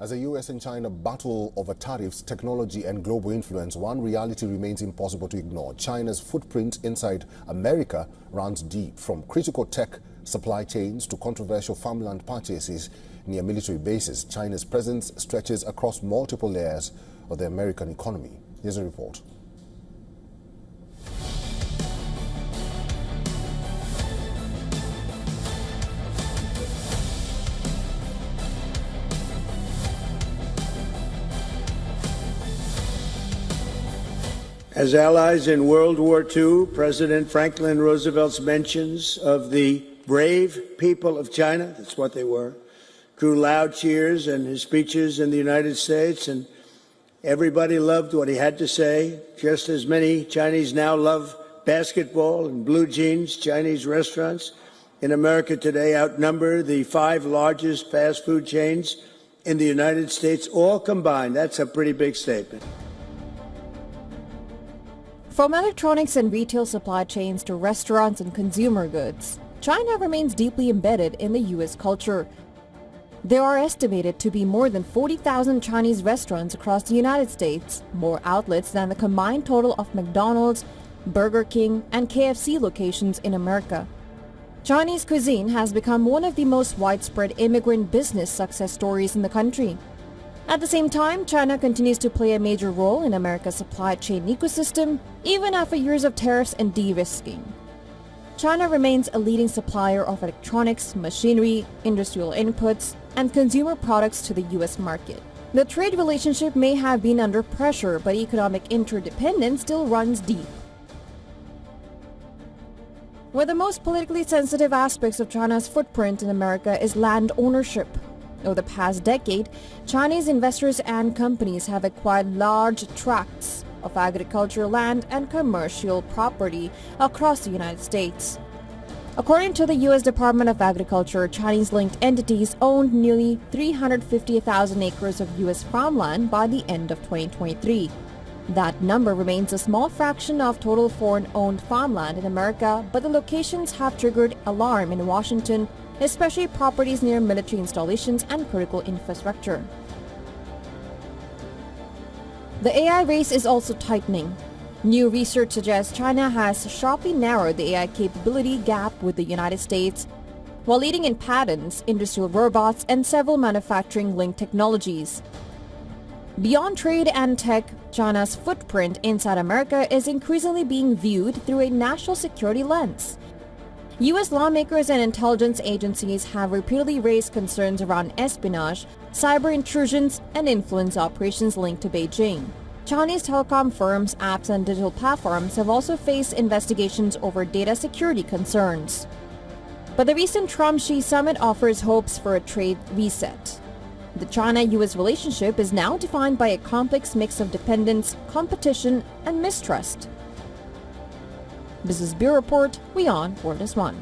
As the US and China battle over tariffs, technology and global influence, one reality remains impossible to ignore. China's footprint inside America runs deep, from critical tech supply chains to controversial farmland purchases near military bases. China's presence stretches across multiple layers of the American economy. Here's a report. As allies in World War II, President Franklin Roosevelt's mentions of the brave people of China, that's what they were, drew loud cheers in his speeches in the United States, and everybody loved what he had to say. Just as many Chinese now love basketball and blue jeans. Chinese restaurants in America today outnumber the 5 largest fast food chains in the United States, all combined. That's a pretty big statement. From electronics and retail supply chains to restaurants and consumer goods, China remains deeply embedded in the U.S. culture. There are estimated to be more than 40,000 Chinese restaurants across the United States, more outlets than the combined total of McDonald's, Burger King, and KFC locations in America. Chinese cuisine has become one of the most widespread immigrant business success stories in the country. At the same time, China continues to play a major role in America's supply chain ecosystem, even after years of tariffs and de-risking. China remains a leading supplier of electronics, machinery, industrial inputs, and consumer products to the U.S. market. The trade relationship may have been under pressure, but economic interdependence still runs deep. One of the most politically sensitive aspects of China's footprint in America is land ownership. Over the past decade, Chinese investors and companies have acquired large tracts of agricultural land and commercial property across the United States. According to the U.S. Department of Agriculture, Chinese-linked entities owned nearly 350,000 acres of U.S. farmland by the end of 2023. That number remains a small fraction of total foreign-owned farmland in America, but the locations have triggered alarm in Washington, especially properties near military installations and critical infrastructure. The AI race is also tightening. New research suggests China has sharply narrowed the AI capability gap with the United States, while leading in patents, industrial robots, and several manufacturing-linked technologies. Beyond trade and tech, China's footprint inside America is increasingly being viewed through a national security lens. U.S. lawmakers and intelligence agencies have repeatedly raised concerns around espionage, cyber intrusions, and influence operations linked to Beijing. Chinese telecom firms, apps, and digital platforms have also faced investigations over data security concerns. But the recent Trump-Xi summit offers hopes for a trade reset. The China-U.S. relationship is now defined by a complex mix of dependence, competition, and mistrust. Business Bureau Report, WION World is One.